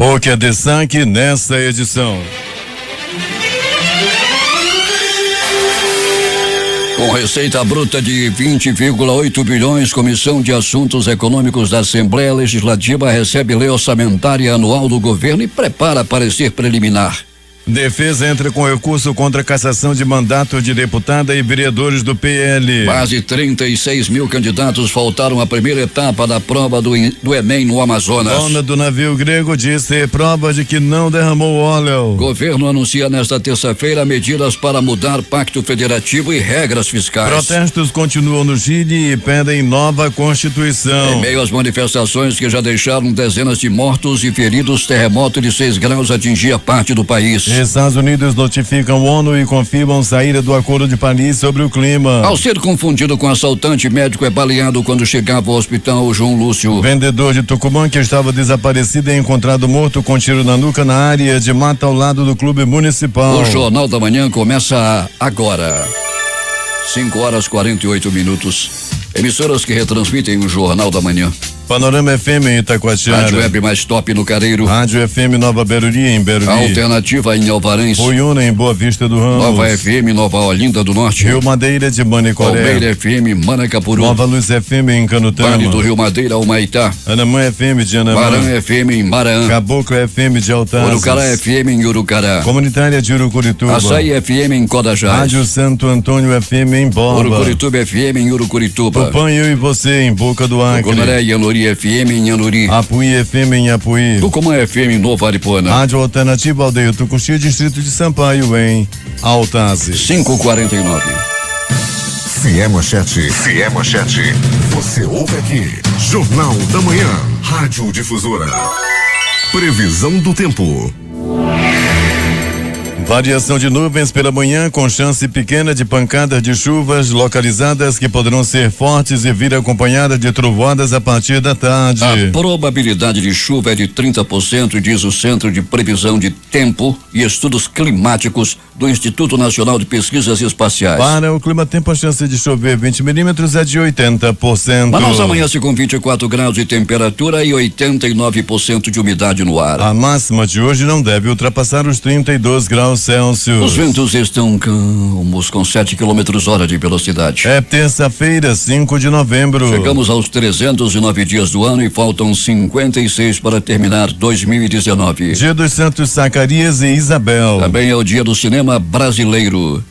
O que é destaque nesta edição? Com receita bruta de 20,8 bilhões, Comissão de Assuntos Econômicos da Assembleia Legislativa recebe lei orçamentária anual do governo e prepara parecer preliminar. Defesa entra com recurso contra a cassação de mandato de deputada e vereadores do PL. Quase 36 mil candidatos faltaram à primeira etapa da prova do Enem no Amazonas. Dona do navio grego diz ter prova de que não derramou óleo. Governo anuncia nesta terça-feira medidas para mudar pacto federativo e regras fiscais. Protestos continuam no Chile e pedem nova Constituição. Em meio às manifestações que já deixaram dezenas de mortos e feridos, terremoto de 6 graus atingia parte do país. Estados Unidos notificam ONU e confirmam saída do Acordo de Paris sobre o clima. Ao ser confundido com assaltante, médico é baleado quando chegava ao hospital João Lúcio. Vendedor de Tucumã que estava desaparecido é encontrado morto com tiro na nuca na área de mata ao lado do clube municipal. O Jornal da Manhã começa agora. 5h48. Emissoras que retransmitem o Jornal da Manhã. Panorama FM em Itacoatiara. Rádio Web mais top no Careiro. Rádio FM Nova Beruri em Beruri. Alternativa em Alvarães. Oiuna em Boa Vista do Ramos. Nova FM Nova Olinda do Norte. Rio Madeira de Manicoré. Palmeira FM Manacapuru. Nova Luz FM em Canutama. Vale do Rio Madeira Humaitá. Anamã FM de Anamã. Maran FM em Maraã. Caboclo FM de Altazes. Urucará FM em Urucará. Comunitária de Urucurituba. Açaí FM em Codajás. Rádio Santo Antônio FM em Borba. Urucurituba FM em Urucurituba. Tupã, eu e você em Boca do Acre. Tucunaré e Anuri FM em Anuri. Apuí FM em Apuí. Tucumã FM em Nova Aripuana. Rádio Alternativa Aldeia Tucuxi, distrito de Sampaio em Altazes. 5h49. Fié Manchete. Você ouve aqui. Jornal da Manhã. Rádio Difusora. Previsão do tempo. Variação de nuvens pela manhã com chance pequena de pancadas de chuvas localizadas que poderão ser fortes e vir acompanhadas de trovoadas a partir da tarde. A probabilidade de chuva é de 30%, diz o Centro de Previsão de Tempo e Estudos Climáticos do Instituto Nacional de Pesquisas Espaciais. Para o clima-tempo, a chance de chover 20 milímetros é de 80%. Manaus amanhece com 24 graus de temperatura e 89% de umidade no ar. A máxima de hoje não deve ultrapassar os 32 graus Celsius. Os ventos estão calmos com 7 km/h de velocidade. É terça-feira, 5 de novembro. Chegamos aos 309 dias do ano e faltam 56 para terminar 2019. Dia dos Santos Zacarias e Isabel. Também é o dia do cinema brasileiro.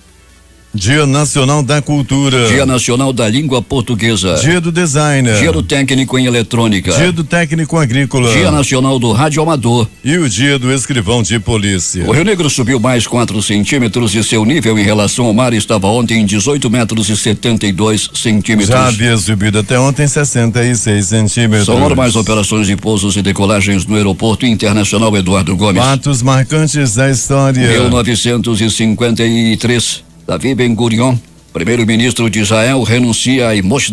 Dia Nacional da Cultura. Dia Nacional da Língua Portuguesa. Dia do Designer. Dia do Técnico em Eletrônica. Dia do Técnico Agrícola. Dia Nacional do Rádio Amador. E o Dia do Escrivão de Polícia. O Rio Negro subiu mais 4 centímetros e seu nível em relação ao mar estava ontem em 18 metros e 72 centímetros. Já havia subido até ontem 66 centímetros. São normais operações de pousos e decolagens no Aeroporto Internacional Eduardo Gomes. Fatos marcantes da história. 1953. Davi Ben-Gurion, primeiro-ministro de Israel, renuncia e Moshe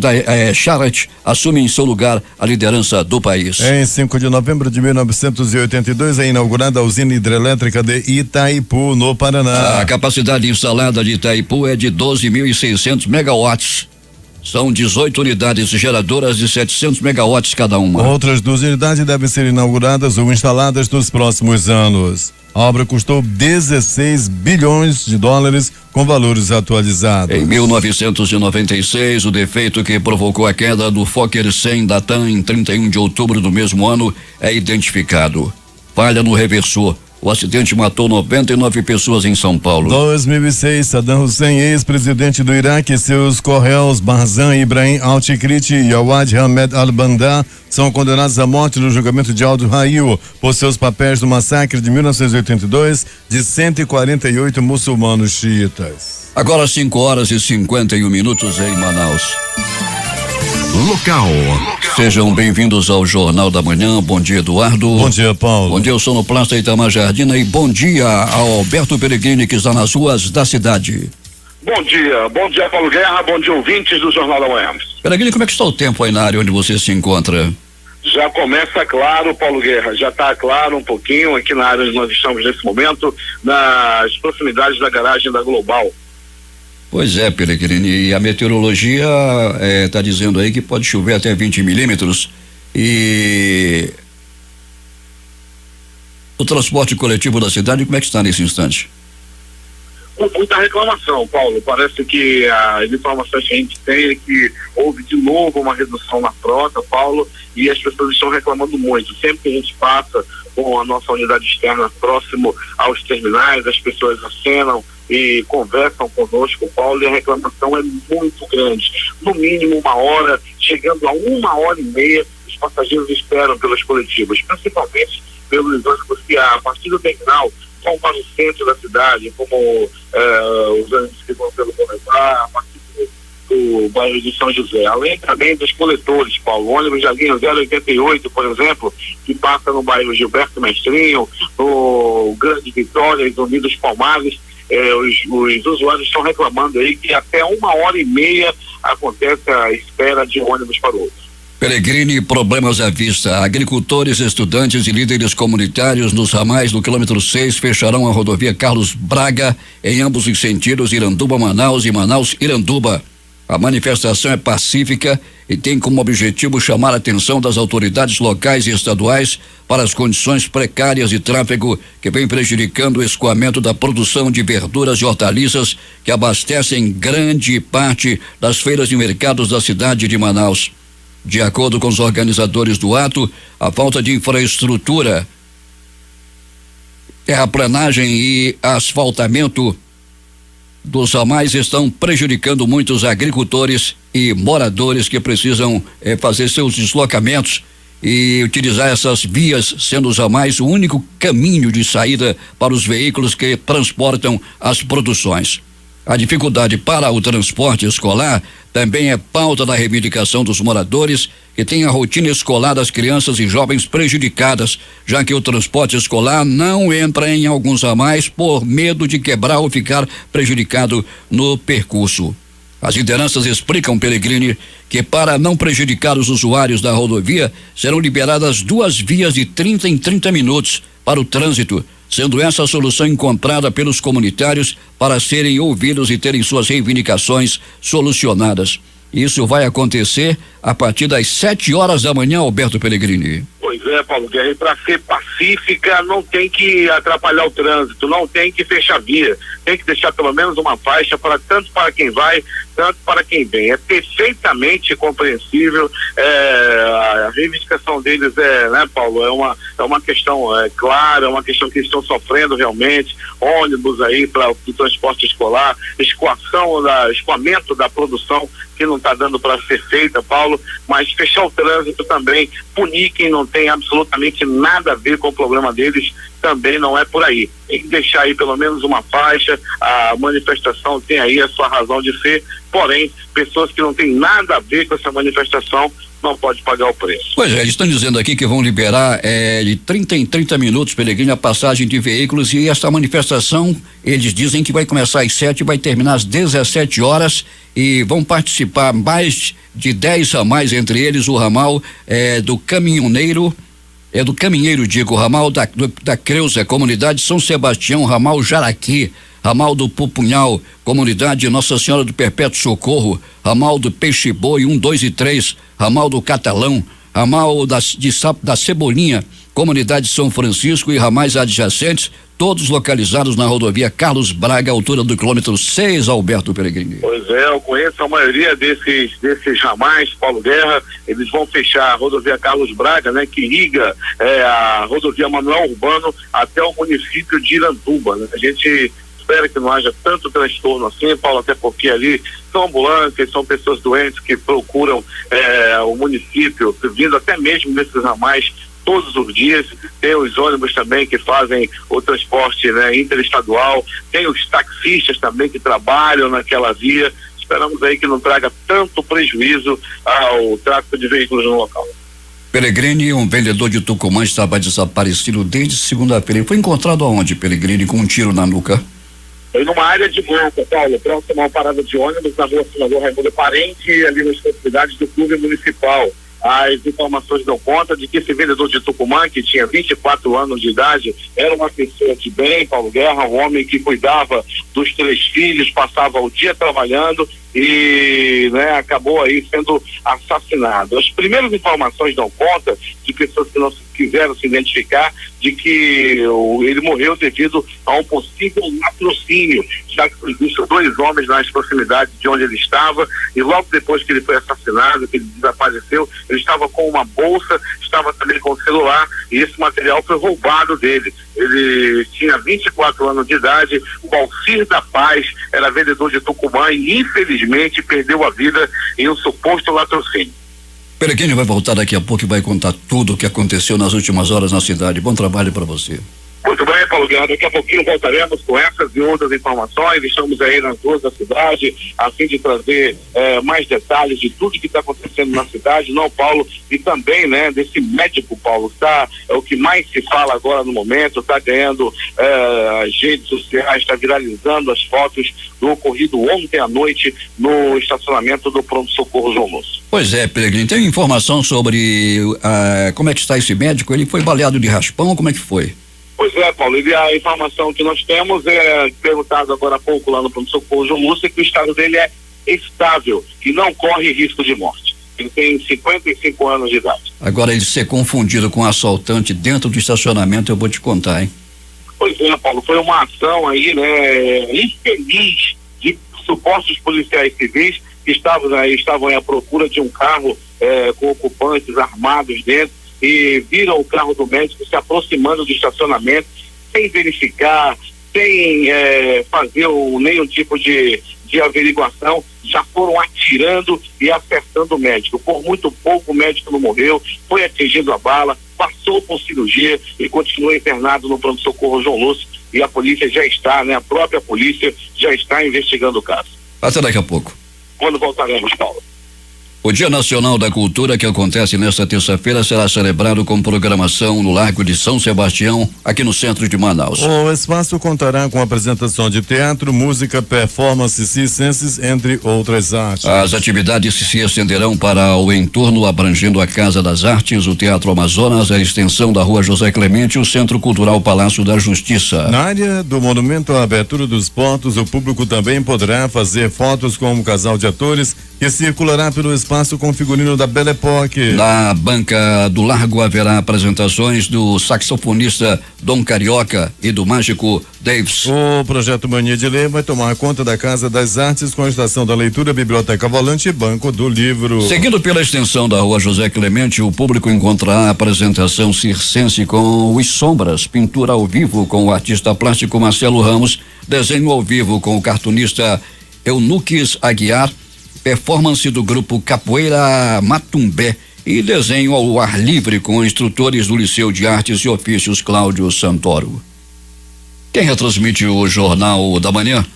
Sharet assume em seu lugar a liderança do país. Em 5 de novembro de 1982 é inaugurada a usina hidrelétrica de Itaipu, no Paraná. A capacidade instalada de Itaipu é de 12.600 megawatts. São 18 unidades geradoras de 700 megawatts cada uma. Outras 2 unidades devem ser inauguradas ou instaladas nos próximos anos. A obra custou 16 bilhões de dólares com valores atualizados. Em 1996, o defeito que provocou a queda do Fokker 100 da TAM em 31 de outubro do mesmo ano é identificado. Falha no reversor. O acidente matou 99 pessoas em São Paulo. 2006, Saddam Hussein, ex-presidente do Iraque, e seus corréus Barzan Ibrahim Al-Tikrit e Awad Ahmed Al-Bandar são condenados à morte no julgamento de Aldo Rail por seus papéis no massacre de 1982 de 148 muçulmanos xiitas. Agora 5h51 em Manaus. Local. Sejam bem-vindos ao Jornal da Manhã. Bom dia, Eduardo. Bom dia, Paulo. Bom dia, eu sou no Sonoplasta Itamar Jardina e bom dia ao Alberto Peregrini, que está nas ruas da cidade. Bom dia, Paulo Guerra, bom dia, ouvintes do Jornal da Manhã. Peregrini, como é que está o tempo aí na área onde você se encontra? Já começa claro, Paulo Guerra, já está claro um pouquinho aqui na área onde nós estamos nesse momento, nas proximidades da garagem da Global. Pois é, Peregrini, e a meteorologia está dizendo aí que pode chover até 20 milímetros e O transporte coletivo da cidade, como é que está nesse instante? Com muita reclamação, Paulo. Parece que as informações que a gente tem é que houve de novo uma redução na frota, Paulo, e as pessoas estão reclamando muito. Sempre que a gente passa com a nossa unidade externa próximo aos terminais, as pessoas acenam e conversam conosco, Paulo, e a reclamação é muito grande. No mínimo 1 hora, chegando a 1h30, os passageiros esperam pelos coletivos, principalmente pelos ônibus que a partir do terminal vão para o centro da cidade, como os ônibus que vão pelo Boulevard, a partir do bairro de São José, além também dos coletores, Paulo, ônibus da linha 088, por exemplo, que passa no bairro Gilberto Mestrinho, no Grande Vitória e Unidos Palmares. Os usuários estão reclamando aí que até 1h30 acontece a espera de um ônibus para o outro. Peregrini, problemas à vista. Agricultores, estudantes e líderes comunitários nos ramais do quilômetro 6 fecharão a rodovia Carlos Braga em ambos os sentidos, Iranduba-Manaus e Manaus-Iranduba. A manifestação é pacífica e tem como objetivo chamar a atenção das autoridades locais e estaduais para as condições precárias de tráfego que vem prejudicando o escoamento da produção de verduras e hortaliças que abastecem grande parte das feiras e mercados da cidade de Manaus. De acordo com os organizadores do ato, a falta de infraestrutura, terraplanagem e asfaltamento dos ramais estão prejudicando muitos agricultores e moradores que precisam fazer seus deslocamentos e utilizar essas vias, sendo os ramais o único caminho de saída para os veículos que transportam as produções. A dificuldade para o transporte escolar também é pauta da reivindicação dos moradores que têm a rotina escolar das crianças e jovens prejudicadas, já que o transporte escolar não entra em alguns ramais por medo de quebrar ou ficar prejudicado no percurso. As lideranças explicam, Peregrini, que para não prejudicar os usuários da rodovia, serão liberadas 2 vias de 30 em 30 minutos para o trânsito, sendo essa a solução encontrada pelos comunitários para serem ouvidos e terem suas reivindicações solucionadas. Isso vai acontecer a partir das 7 horas da manhã, Alberto Peregrini. Pois é, Paulo Guerra, para ser pacífica não tem que atrapalhar o trânsito, não tem que fechar via, tem que deixar pelo menos uma faixa tanto para quem vai, tanto para quem vem. É perfeitamente compreensível, a reivindicação deles né, Paulo, é uma questão clara, é uma questão que estão sofrendo realmente, ônibus aí para o transporte escolar, escoamento da produção que não está dando para ser feita, Paulo, mas fechar o trânsito também, punir quem não tem absolutamente nada a ver com o problema deles, também não é por aí. Tem que deixar aí pelo menos uma faixa, a manifestação tem aí a sua razão de ser, porém, pessoas que não têm nada a ver com essa manifestação não pode pagar o preço. Pois é, eles estão dizendo aqui que vão liberar de 30 em 30 minutos, Peregrini, a passagem de veículos, e essa manifestação, eles dizem que vai começar às 7 e vai terminar às 17 horas e vão participar mais de 10 ramais, entre eles o ramal do caminhoneiro, o ramal da Creuza, comunidade São Sebastião, ramal Jaraqui, ramal do Pupunhal, comunidade Nossa Senhora do Perpétuo Socorro, ramal do Peixe Boi 1, 2 e 3, ramal do Catalão, ramal da Cebolinha, comunidade São Francisco e ramais adjacentes, todos localizados na rodovia Carlos Braga, altura do quilômetro 6, Alberto Peregrini. Pois é, eu conheço a maioria desses ramais, Paulo Guerra. Eles vão fechar a rodovia Carlos Braga, né, que liga a rodovia Manuel Urbano até o município de Iranduba, né? A gente espera que não haja tanto transtorno assim, Paulo, até porque ali são ambulâncias, são pessoas doentes que procuram o município, vindo até mesmo nesses ramais todos os dias. Tem os ônibus também que fazem o transporte, né, interestadual, tem os taxistas também que trabalham naquela via. Esperamos aí que não traga tanto prejuízo ao tráfego de veículos no local. Peregrini, um vendedor de Tucumã, estava desaparecido desde segunda-feira. Ele foi encontrado aonde, Peregrini, com um tiro na nuca? Foi numa área de mata, Paulo, próximo a uma parada de ônibus na rua Senador Raimundo Parente, ali nas proximidades do clube municipal. As informações dão conta de que esse vendedor de Tucumã, que tinha 24 anos de idade, era uma pessoa de bem, Paulo Guerra, um homem que cuidava dos 3 filhos, passava o dia trabalhando e, né, acabou aí sendo assassinado. As primeiras informações dão conta de pessoas que não quiseram se identificar de que ele morreu devido a um possível latrocínio, já que foi visto 2 homens nas proximidades de onde ele estava, e logo depois que ele foi assassinado, que ele desapareceu, ele estava com uma bolsa, estava também com o celular, e esse material foi roubado dele. Ele tinha 24 anos de idade, o Alcir da Paz, era vendedor de Tucumã e infelizmente perdeu a vida em um suposto latrocínio. Perequini vai voltar daqui a pouco e vai contar tudo o que aconteceu nas últimas horas na cidade. Bom trabalho para você. Muito bem, Paulo Guilherme, daqui a pouquinho voltaremos com essas e outras informações. Estamos aí nas ruas da cidade, a fim de trazer mais detalhes de tudo que está acontecendo na cidade, não, Paulo, e também, né, desse médico, Paulo, tá, é o que mais se fala agora no momento, está ganhando as redes sociais, está viralizando as fotos do ocorrido ontem à noite no estacionamento do pronto-socorro João Lúcio. Pois é, Peregrino, tem informação sobre como é que está esse médico? Ele foi baleado de raspão, como é que foi? Pois é, Paulo, e a informação que nós temos perguntado agora há pouco lá no pronto-socorro João Lúcio, é que o estado dele é estável e não corre risco de morte. Ele tem 55 anos de idade. Agora, ele ser confundido com um assaltante dentro do estacionamento, eu vou te contar, hein? Pois é, Paulo, foi uma ação aí, né, infeliz de supostos policiais civis que estavam à procura de um carro com ocupantes armados dentro, e viram o carro do médico se aproximando do estacionamento sem verificar, sem fazer nenhum tipo de averiguação, já foram atirando e acertando o médico. Por muito pouco o médico não morreu, foi atingido a bala, passou por cirurgia e continua internado no pronto-socorro João Lúcio, e a polícia já está, né, a própria polícia já está investigando o caso. Até daqui a pouco. Quando voltaremos, Paulo. O Dia Nacional da Cultura, que acontece nesta terça-feira, será celebrado com programação no Largo de São Sebastião, aqui no centro de Manaus. O espaço contará com apresentação de teatro, música, performance circenses, entre outras artes. As atividades se estenderão para o entorno, abrangendo a Casa das Artes, o Teatro Amazonas, a extensão da Rua José Clemente e o Centro Cultural Palácio da Justiça. Na área do monumento à abertura dos pontos, o público também poderá fazer fotos com um casal de atores que circulará pelo espaço com figurino da Belle Époque. Na banca do Largo haverá apresentações do saxofonista Dom Carioca e do mágico Davis. O projeto Mania de Ler vai tomar conta da Casa das Artes com a estação da leitura, biblioteca volante e banco do livro. Seguindo pela extensão da Rua José Clemente, o público encontrará a apresentação circense com Os Sombras, pintura ao vivo com o artista plástico Marcelo Ramos, desenho ao vivo com o cartunista Eunuques Aguiar, performance do grupo Capoeira Matumbé e desenho ao ar livre com instrutores do Liceu de Artes e Ofícios Cláudio Santoro. Quem retransmite o Jornal da Manhã?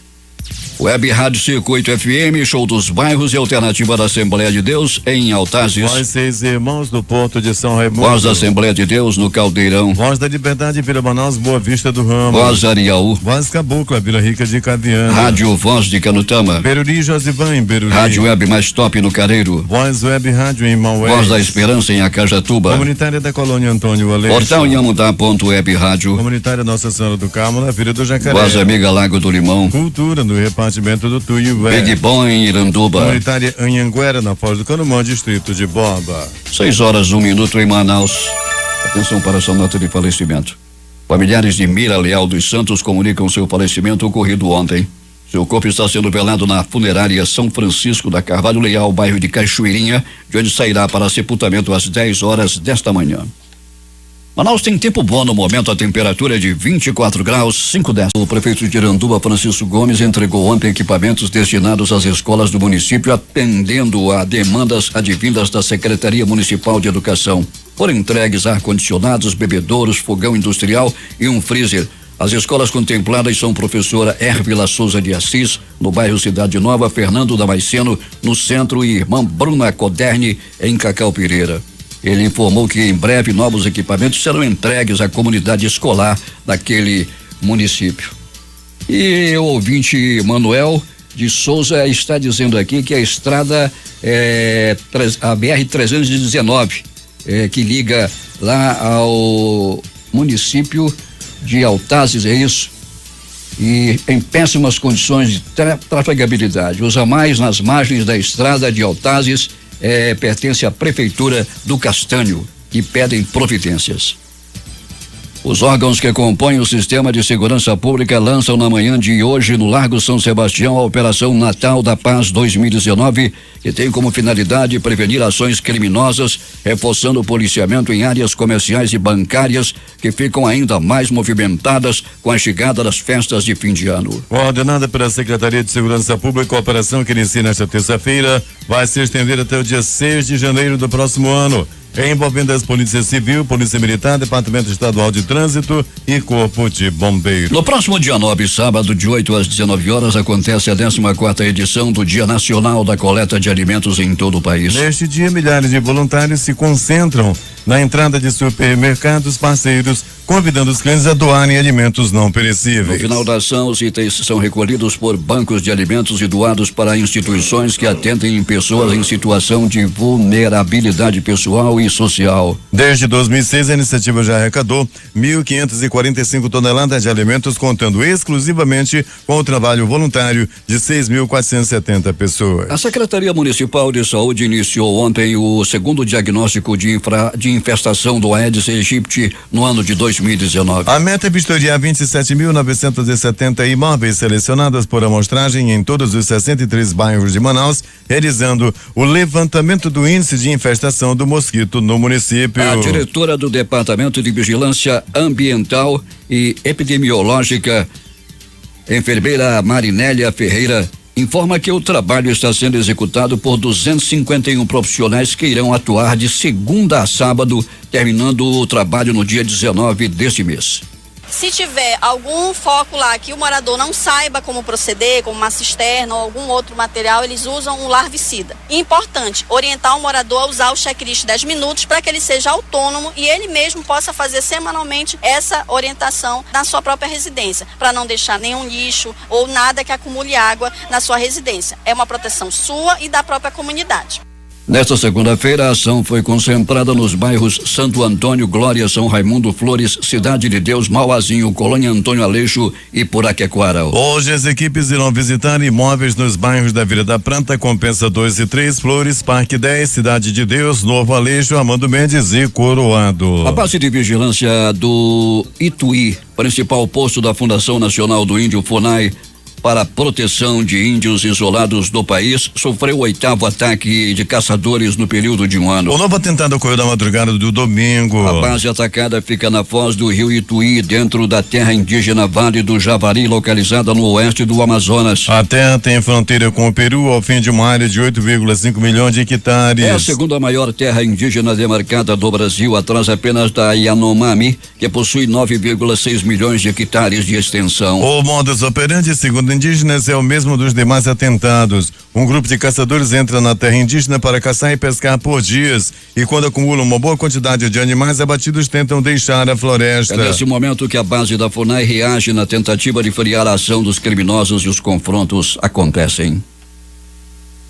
Web Rádio Circuito FM, Show dos Bairros e Alternativa da Assembleia de Deus em Altazes. Voz 6 Irmãos do Porto de São Raimundo. Voz da Assembleia de Deus no Caldeirão. Voz da Liberdade Vila Manaus, Boa Vista do Ramo. Voz Ariaú. Voz Cabocla, Vila Rica de Caviana. Rádio Voz de Canutama. Beruri, Josivã em Beruri. Rádio Web Mais Top no Careiro. Voz Web Rádio em Maués. Voz da Esperança em Acajatuba. Comunitária da Colônia Antônio Aleixo. Portal Inhamudá.web Rádio. Comunitária Nossa Senhora do Carmo, na Vila do Jacaré. Voz Amiga Lago do Limão. Cultura no repartimento do Tuiué. Big Bom em Iranduba. Comunitária Anhanguera, na Foz do Canumã, distrito de Borba. 6:01 em Manaus. Atenção para essa nota de falecimento. Familiares de Mira Leal dos Santos comunicam seu falecimento ocorrido ontem. Seu corpo está sendo velado na funerária São Francisco da Carvalho Leal, bairro de Cachoeirinha, de onde sairá para sepultamento às 10 horas desta manhã. Manaus tem tempo bom no momento, a temperatura é de 24 graus, 5 décimos. O prefeito de Iranduba, Francisco Gomes, entregou ontem equipamentos destinados às escolas do município, atendendo a demandas advindas da Secretaria Municipal de Educação. Foram entregues ar-condicionados, bebedouros, fogão industrial e um freezer. As escolas contempladas são professora Hérvila Souza de Assis, no bairro Cidade Nova, Fernando Damasceno, no centro, e irmã Bruna Coderne, em Cacau Pereira. Ele informou que em breve novos equipamentos serão entregues à comunidade escolar daquele município. E o ouvinte Manuel de Souza está dizendo aqui que a estrada a BR-319, que liga lá ao município de Altazes, é isso? e em péssimas condições de trafegabilidade. Os ramais nas margens da estrada de Altazes pertence à Prefeitura do Castanho e pedem providências. Os órgãos que compõem o Sistema de Segurança Pública lançam na manhã de hoje no Largo São Sebastião a Operação Natal da Paz 2019, que tem como finalidade prevenir ações criminosas, reforçando o policiamento em áreas comerciais e bancárias que ficam ainda mais movimentadas com a chegada das festas de fim de ano. Coordenada pela Secretaria de Segurança Pública, a operação que inicia nesta terça-feira vai se estender até o dia 6 de janeiro do próximo ano, envolvendo as Polícia Civil, Polícia Militar, Departamento Estadual de Trânsito e Corpo de Bombeiros. No próximo dia 9, sábado, de 8 às 19 horas, acontece a 14ª edição do Dia Nacional da Coleta de Alimentos em todo o país. Neste dia, milhares de voluntários se concentram na entrada de supermercados parceiros, convidando os clientes a doarem alimentos não perecíveis. No final da ação, os itens são recolhidos por bancos de alimentos e doados para instituições que atendem pessoas em situação de vulnerabilidade pessoal e social. Desde 2006, a iniciativa já arrecadou 1.545 toneladas de alimentos, contando exclusivamente com o trabalho voluntário de 6.470 pessoas. A Secretaria Municipal de Saúde iniciou ontem o segundo diagnóstico de infestação do Aedes aegypti no ano de 2019. A meta é vistoriar 27.970 imóveis selecionados por amostragem em todos os 63 bairros de Manaus, realizando o levantamento do índice de infestação do mosquito no município. A diretora do Departamento de Vigilância Ambiental e Epidemiológica, enfermeira Marinélia Ferreira, informa que o trabalho está sendo executado por 251 profissionais que irão atuar de segunda a sábado, terminando o trabalho no dia 19 deste mês. Se tiver algum foco lá que o morador não saiba como proceder, como uma cisterna ou algum outro material, eles usam um larvicida. Importante, orientar o morador a usar o checklist 10 minutos para que ele seja autônomo e ele mesmo possa fazer semanalmente essa orientação na sua própria residência, para não deixar nenhum lixo ou nada que acumule água na sua residência. É uma proteção sua e da própria comunidade. Nesta segunda-feira, a ação foi concentrada nos bairros Santo Antônio, Glória, São Raimundo, Flores, Cidade de Deus, Mauazinho, Colônia Antônio Aleixo e Puraquequara. Hoje as equipes irão visitar imóveis nos bairros da Vila da Prata, Compensa 2 e 3, Flores, Parque 10, Cidade de Deus, Novo Aleixo, Amando Mendes e Coroado. A base de vigilância do Ituí, principal posto da Fundação Nacional do Índio FUNAI, para a proteção de índios isolados do país, sofreu o 8º ataque de caçadores no período de um ano. O novo atentado ocorreu na madrugada do domingo. A base atacada fica na foz do rio Ituí, dentro da terra indígena Vale do Javari, localizada no oeste do Amazonas. A terra tem fronteira com o Peru, ao fim de uma área de 8,5 milhões de hectares. É a segunda maior terra indígena demarcada do Brasil, atrás apenas da Yanomami, que possui 9,6 milhões de hectares de extensão. O modus operandi, segundo indígenas, é o mesmo dos demais atentados. Um grupo de caçadores entra na terra indígena para caçar e pescar por dias, e quando acumulam uma boa quantidade de animais abatidos, tentam deixar a floresta. É nesse momento que a base da FUNAI reage na tentativa de frear a ação dos criminosos e os confrontos acontecem.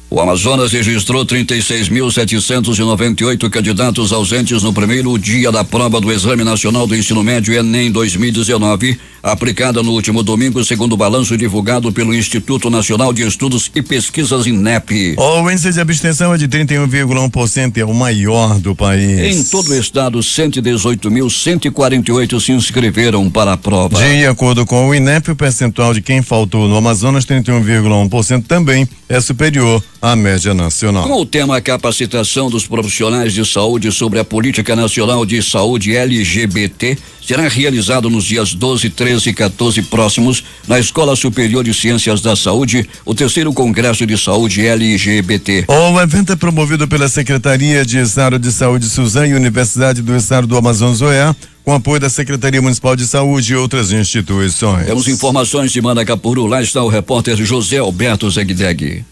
O Amazonas registrou 36.798 candidatos ausentes no primeiro dia da prova do Exame Nacional do Ensino Médio Enem 2019, aplicada no último domingo, segundo o balanço divulgado pelo Instituto Nacional de Estudos e Pesquisas INEP. O índice de abstenção é de 31,1%, é o maior do país. Em todo o estado, 118.148 se inscreveram para a prova. De acordo com o INEP, o percentual de quem faltou no Amazonas, 31,1%, também é superior à média nacional. Com o tema Capacitação dos Profissionais de Saúde sobre a Política Nacional de Saúde LGBT, será realizado nos dias 12, 13 e 14 próximos, na Escola Superior de Ciências da Saúde, o 3º Congresso de Saúde LGBT. O evento é promovido pela Secretaria de Estado de Saúde Suzano e Universidade do Estado do Amazonas, OEA, com apoio da Secretaria Municipal de Saúde e outras instituições. Temos informações de Manacapuru, lá está o repórter José Alberto Zegdeg.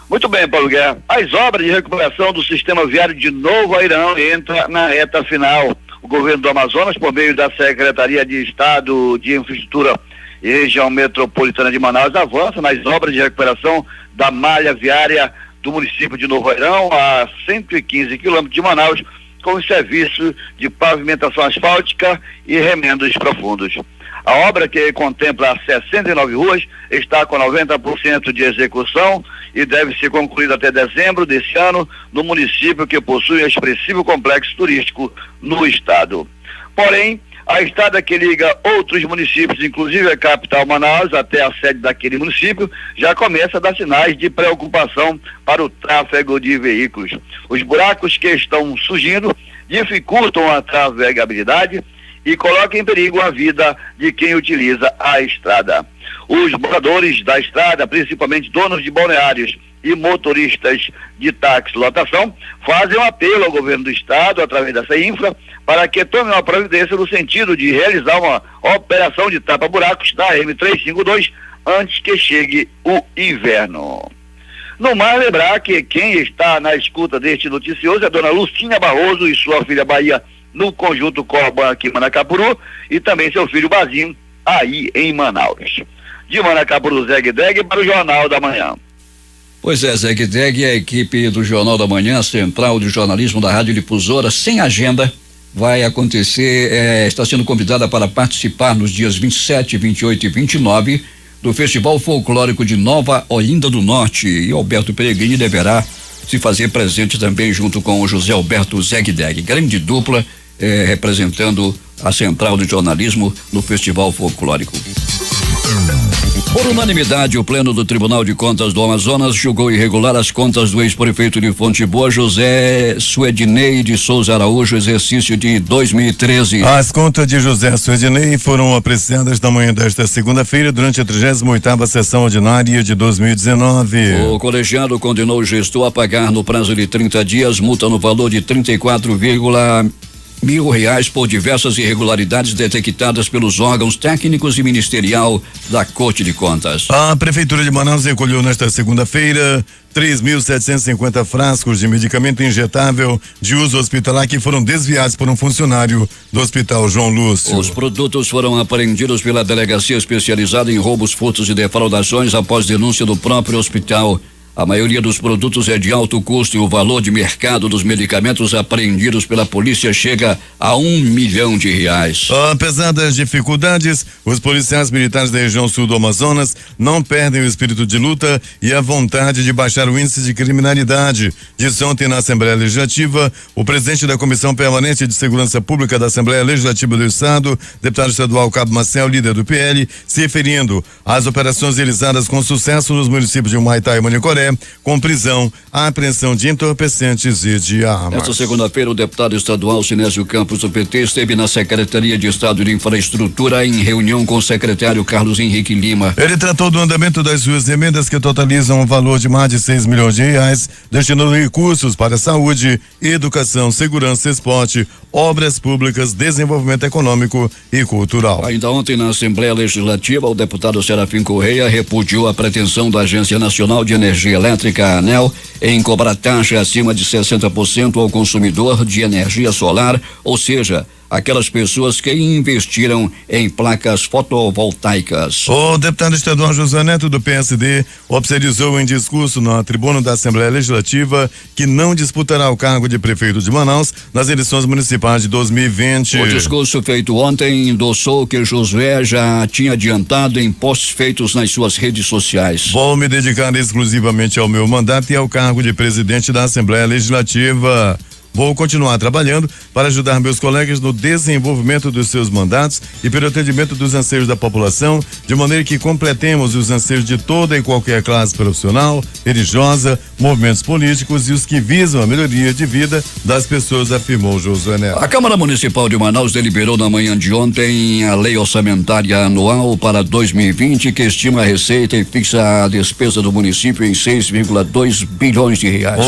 Muito bem, Paulo Guerra. As obras de recuperação do sistema viário de Novo Airão entram na reta final. O governo do Amazonas, por meio da Secretaria de Estado de Infraestrutura e Região Metropolitana de Manaus, avança nas obras de recuperação da malha viária do município de Novo Airão, a 115 quilômetros de Manaus, com os serviços de pavimentação asfáltica e remendos profundos. A obra, que contempla 69 ruas, está com 90% de execução e deve ser concluída até dezembro deste ano no município que possui um expressivo complexo turístico no estado. Porém, a estrada que liga outros municípios, inclusive a capital Manaus, até a sede daquele município, já começa a dar sinais de preocupação para o tráfego de veículos. Os buracos que estão surgindo dificultam a navegabilidade e colocam em perigo a vida de quem utiliza a estrada. Os moradores da estrada, principalmente donos de balneários e motoristas de táxi lotação, fazem um apelo ao governo do estado, através dessa infra, para que tome uma providência no sentido de realizar uma operação de tapa-buracos da M352 antes que chegue o inverno. No mais, lembrar que quem está na escuta deste noticioso é a dona Lucinha Barroso e sua filha Bahia, no conjunto Corban aqui em Manacapuru, e também seu filho Bazinho aí em Manaus. De Manacapuru, Zeg Deg, para o Jornal da Manhã. Pois é, Zeg Deg, a equipe do Jornal da Manhã, Central de Jornalismo da Rádio Difusora, sem agenda, vai acontecer, está sendo convidada para participar nos dias 27, 28 e 29 do Festival Folclórico de Nova Olinda do Norte, e Alberto Peregrini deverá se fazer presente também junto com o José Alberto Zeg Deg, grande dupla representando a Central de Jornalismo no Festival Folclórico. Por unanimidade, o Pleno do Tribunal de Contas do Amazonas julgou irregular as contas do ex-prefeito de Fonte Boa, José Suedinei de Souza Araújo, exercício de 2013. As contas de José Suedinei foram apreciadas na manhã desta segunda-feira durante a 38ª sessão ordinária de 2019. O colegiado condenou o gestor a pagar no prazo de 30 dias multa no valor de 34,1 mil reais por diversas irregularidades detectadas pelos órgãos técnicos e ministerial da Corte de Contas. A Prefeitura de Manaus recolheu nesta segunda-feira 3.750 frascos de medicamento injetável de uso hospitalar que foram desviados por um funcionário do Hospital João Lúcio. Os produtos foram apreendidos pela Delegacia Especializada em Roubos, Furtos e Defraudações após denúncia do próprio hospital. A maioria dos produtos é de alto custo e o valor de mercado dos medicamentos apreendidos pela polícia chega a R$1 milhão. Apesar das dificuldades, os policiais militares da região sul do Amazonas não perdem o espírito de luta e a vontade de baixar o índice de criminalidade. Disse ontem na Assembleia Legislativa o presidente da Comissão Permanente de Segurança Pública da Assembleia Legislativa do Estado, deputado estadual Cabo Maciel, líder do PL, se referindo às operações realizadas com sucesso nos municípios de Humaitá e Manicoré, com prisão, apreensão de entorpecentes e de armas. Esta segunda-feira, o deputado estadual Sinésio Campos, do PT, esteve na Secretaria de Estado de Infraestrutura em reunião com o secretário Carlos Henrique Lima. Ele tratou do andamento das suas emendas que totalizam um valor de mais de R$6 milhões, destinando recursos para saúde, educação, segurança, esporte, obras públicas, desenvolvimento econômico e cultural. Ainda ontem na Assembleia Legislativa, o deputado Serafim Correia repudiou a pretensão da Agência Nacional de Energia Elétrica, ANEEL, em cobrar taxa acima de 60% ao consumidor de energia solar, ou seja, aquelas pessoas que investiram em placas fotovoltaicas. O deputado estadual José Neto, do PSD, oficializou em discurso na tribuna da Assembleia Legislativa que não disputará o cargo de prefeito de Manaus nas eleições municipais de 2020. O discurso feito ontem endossou que Josué já tinha adiantado em posts feitos nas suas redes sociais. Vou me dedicar exclusivamente ao meu mandato e ao cargo de presidente da Assembleia Legislativa. Vou continuar trabalhando para ajudar meus colegas no desenvolvimento dos seus mandatos e pelo atendimento dos anseios da população, de maneira que completemos os anseios de toda e qualquer classe profissional, religiosa, movimentos políticos e os que visam a melhoria de vida das pessoas, afirmou Josué Neto. A Câmara Municipal de Manaus deliberou na manhã de ontem a Lei Orçamentária Anual para 2020, que estima a receita e fixa a despesa do município em R$6,2 bilhões.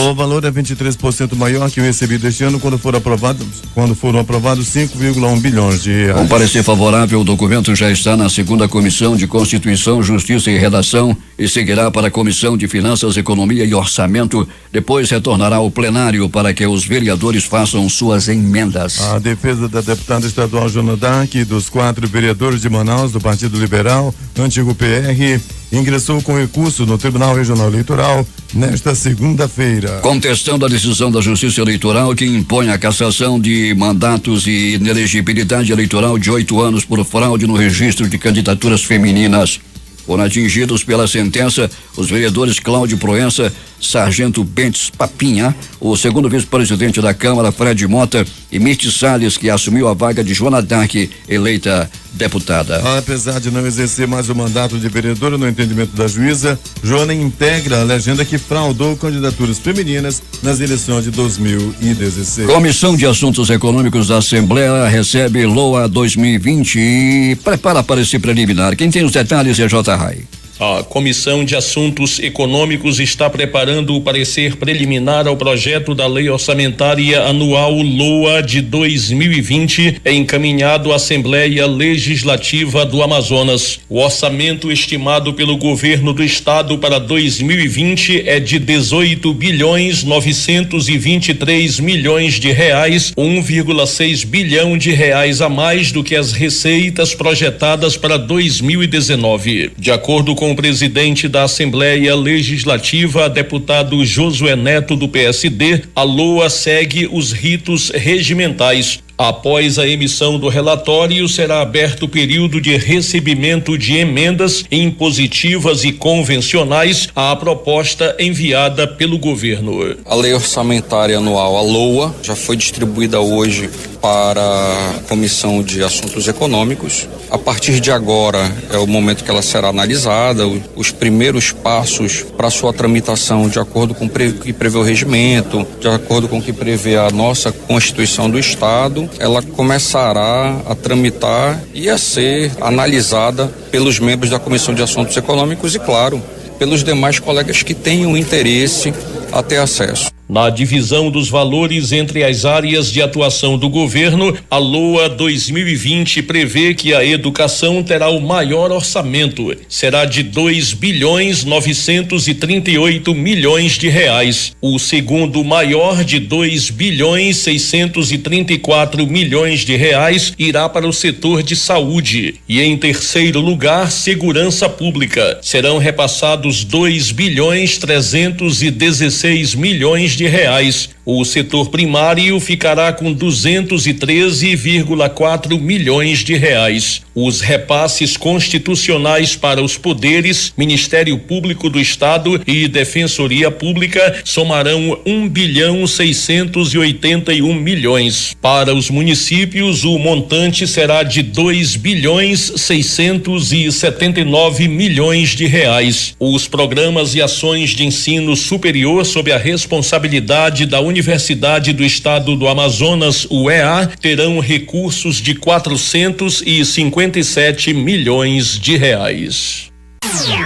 O valor é 23% maior que o recebido este ano quando foram aprovados 5,1 bilhões de reais. Com parecer favorável, o documento já está na 2ª Comissão de Constituição, Justiça e Redação e seguirá para a Comissão de Finanças, Economia e Orçamento. Depois retornará ao plenário para que os vereadores façam suas emendas. A defesa da deputada estadual Joana Dark e dos 4 vereadores de Manaus do Partido Liberal, antigo PR, ingressou com recurso no Tribunal Regional Eleitoral nesta segunda-feira. Contestando a decisão da Justiça Eleitoral que impõe a cassação de mandatos e inelegibilidade eleitoral de 8 anos por fraude no registro de candidaturas femininas. Foram atingidos pela sentença os vereadores Cláudio Proença, Sargento Bentes Papinha, o segundo vice-presidente da Câmara, Fred Mota, e Mirti Salles, que assumiu a vaga de Joana Dark, eleita deputada. Apesar de não exercer mais o mandato de vereadora, no entendimento da juíza, Joana integra a legenda que fraudou candidaturas femininas nas eleições de 2016. Comissão de Assuntos Econômicos da Assembleia recebe LOA 2020 e prepara parecer preliminar. Quem tem os detalhes é J. Rai. A Comissão de Assuntos Econômicos está preparando o parecer preliminar ao projeto da Lei Orçamentária Anual LOA de 2020, encaminhado à Assembleia Legislativa do Amazonas. O orçamento estimado pelo governo do estado para 2020 é de 18.923 milhões de reais, 1,6 bilhão de reais a mais do que as receitas projetadas para 2019. De acordo com o presidente da Assembleia Legislativa, deputado Josué Neto, do PSD, a LOA segue os ritos regimentais. Após a emissão do relatório, será aberto o período de recebimento de emendas impositivas e convencionais à proposta enviada pelo governo. A Lei Orçamentária Anual, a LOA, já foi distribuída hoje para a Comissão de Assuntos Econômicos. A partir de agora é o momento que ela será analisada, os primeiros passos para sua tramitação de acordo com o que prevê o regimento, de acordo com o que prevê a nossa Constituição do Estado. Ela começará a tramitar e a ser analisada pelos membros da Comissão de Assuntos Econômicos e, claro, pelos demais colegas que tenham interesse a ter acesso. Na divisão dos valores entre as áreas de atuação do governo, a LOA 2020 prevê que a educação terá o maior orçamento, será de 2.938 milhões de reais. O segundo maior, de 2.634 milhões de reais, irá para o setor de saúde. E em terceiro lugar, segurança pública. Serão repassados 2.316 milhões de reais. O setor primário ficará com 213,4 milhões de reais. Os repasses constitucionais para os poderes, Ministério Público do Estado e Defensoria Pública somarão 1.681 milhões. Para os municípios, o montante será de 2.679 milhões de reais. Os programas e ações de ensino superior sob a responsabilidade da Universidade do Estado do Amazonas, UEA, terão recursos de 457 milhões de reais.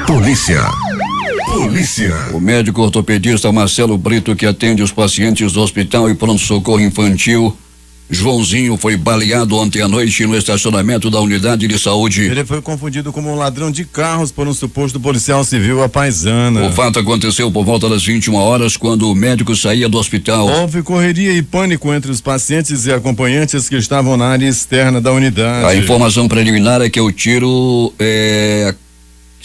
Polícia. O médico ortopedista Marcelo Brito, que atende os pacientes do Hospital e Pronto-Socorro Infantil Joãozinho, foi baleado ontem à noite no estacionamento da unidade de saúde. Ele foi confundido como um ladrão de carros por um suposto policial civil à paisana. O fato aconteceu por volta das 21 horas, quando o médico saía do hospital. Houve correria e pânico entre os pacientes e acompanhantes que estavam na área externa da unidade. A informação preliminar é que o tiro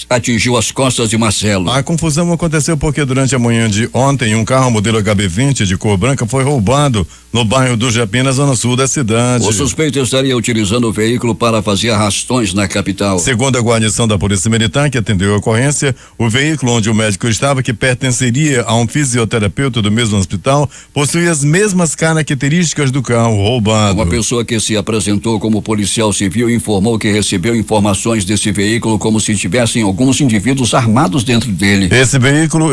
atingiu as costas de Marcelo. A confusão aconteceu porque durante a manhã de ontem, um carro modelo HB20 de cor branca foi roubado no bairro do Japim, na zona sul da cidade. O suspeito estaria utilizando o veículo para fazer arrastões na capital. Segundo a guarnição da Polícia Militar, que atendeu a ocorrência, o veículo onde o médico estava, que pertenceria a um fisioterapeuta do mesmo hospital, possuía as mesmas características do carro roubado. Uma pessoa que se apresentou como policial civil informou que recebeu informações desse veículo como se tivessem alguns indivíduos armados dentro dele.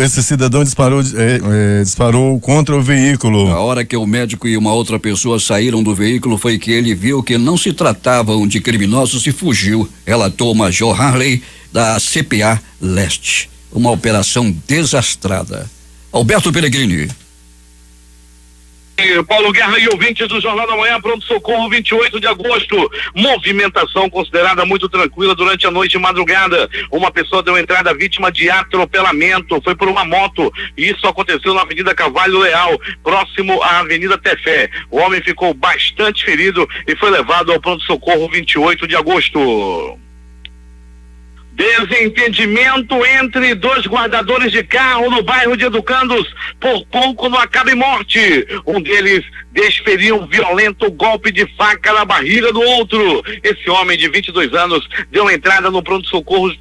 Esse cidadão disparou contra o veículo. A hora que o médico e uma outra pessoa saíram do veículo foi que ele viu que não se tratavam de criminosos e fugiu, relatou o Major Harley da CPA Leste. Uma operação desastrada. Alberto Pellegrini. Paulo Guerra e ouvintes do Jornal da Manhã, Pronto-Socorro, 28 de agosto. Movimentação considerada muito tranquila durante a noite e madrugada. Uma pessoa deu entrada vítima de atropelamento, foi por uma moto. Isso aconteceu na Avenida Carvalho Leal, próximo à Avenida Tefé. O homem ficou bastante ferido e foi levado ao Pronto-Socorro, 28 de agosto. Desentendimento entre dois guardadores de carro no bairro de Educandos, por pouco não acaba em morte. Um deles desferiu um violento golpe de faca na barriga do outro. Esse homem de 22 anos deu entrada no pronto-socorro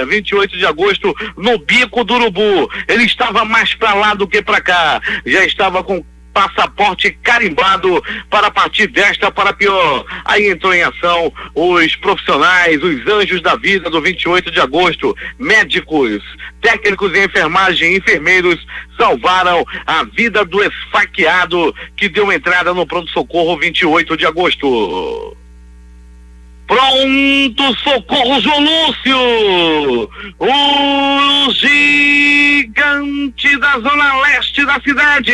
28 de agosto no Bico do Urubu. Ele estava mais para lá do que para cá. Já estava com passaporte carimbado para partir desta para pior. Aí entrou em ação os profissionais, os anjos da vida do 28 de agosto, médicos, técnicos em enfermagem, enfermeiros, salvaram a vida do esfaqueado que deu entrada no pronto-socorro 28 de agosto. Pronto socorro João Lúcio, o gigante da zona leste da cidade.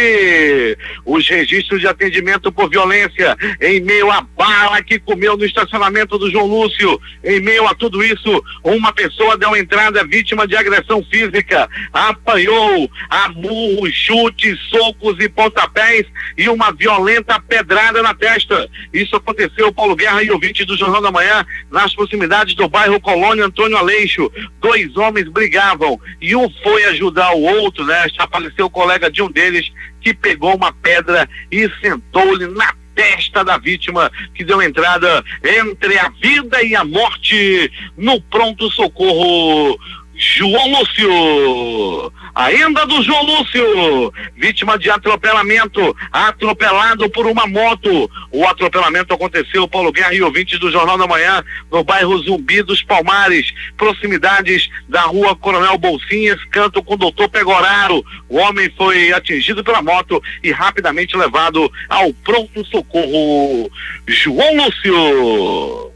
Os registros de atendimento por violência em meio à bala que comeu no estacionamento do João Lúcio. Em meio a tudo isso, uma pessoa deu entrada vítima de agressão física, apanhou a murros, chutes, socos e pontapés e uma violenta pedrada na testa. Isso aconteceu, Paulo Guerra e ouvinte do Jornal da Manhã, nas proximidades do bairro Colônia Antônio Aleixo. Dois homens brigavam e um foi ajudar o outro, né? Apareceu o colega de um deles que pegou uma pedra e sentou-lhe na testa da vítima, que deu entrada entre a vida e a morte no pronto-socorro João Lúcio. Ainda do João Lúcio, vítima de atropelamento, atropelado por uma moto. O atropelamento aconteceu, Paulo Guerra e ouvintes do Jornal da Manhã, no bairro Zumbi dos Palmares, proximidades da rua Coronel Bolsinhas, canto com o Doutor Pegoraro. O homem foi atingido pela moto e rapidamente levado ao pronto-socorro João Lúcio.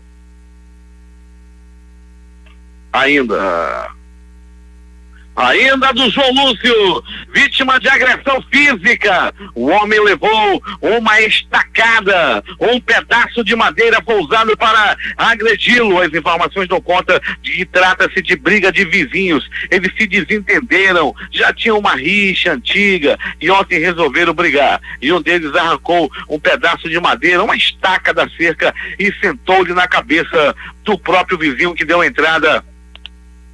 Ainda do João Lúcio, vítima de agressão física. O homem levou uma estacada, um pedaço de madeira foi usado para agredi-lo. As informações dão conta de que trata-se de briga de vizinhos. Eles se desentenderam, já tinham uma rixa antiga e ontem resolveram brigar. E um deles arrancou um pedaço de madeira, uma estaca da cerca e sentou-lhe na cabeça do próprio vizinho, que deu entrada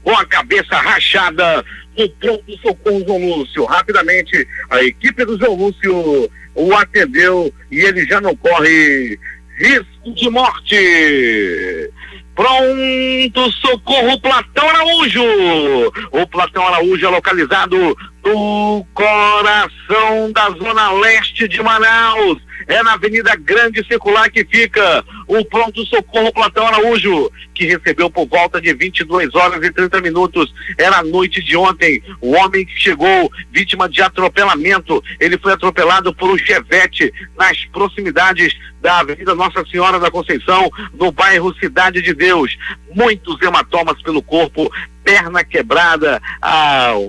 com a cabeça rachada no pronto-socorro João Lúcio. Rapidamente, a equipe do João Lúcio o atendeu e ele já não corre risco de morte. Pronto-socorro Platão Araújo. O Platão Araújo é localizado no coração da zona leste de Manaus. É na Avenida Grande Circular que fica o pronto-socorro Platão Araújo, que recebeu por volta de 22 horas e 30 minutos. Era a noite de ontem. O homem que chegou vítima de atropelamento, ele foi atropelado por um Chevette nas proximidades da Avenida Nossa Senhora da Conceição, no bairro Cidade de Deus. Muitos hematomas pelo corpo, perna quebrada,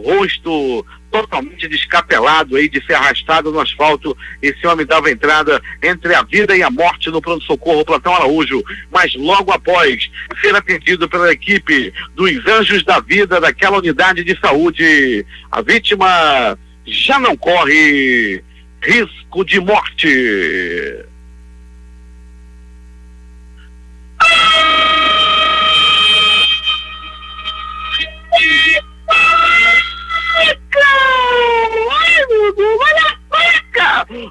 rosto totalmente descapelado aí de ser arrastado no asfalto. Esse homem dava entrada entre a vida e a morte no pronto-socorro Platão Araújo, mas logo após ser atendido pela equipe dos Anjos da Vida daquela unidade de saúde, a vítima já não corre risco de morte.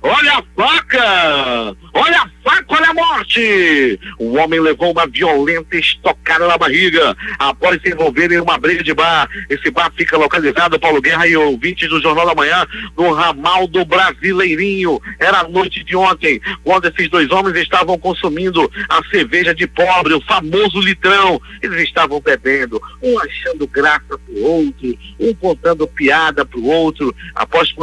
Olha a faca! Olha a faca, olha a morte! O homem levou uma violenta estocada na barriga após se envolver em uma briga de bar. Esse bar fica localizado, Paulo Guerra e ouvintes do Jornal da Manhã, no ramal do Brasileirinho. Era a noite de ontem, quando esses dois homens estavam consumindo a cerveja de pobre, o famoso litrão. Eles estavam bebendo, um achando graça pro outro, um contando piada pro outro. Após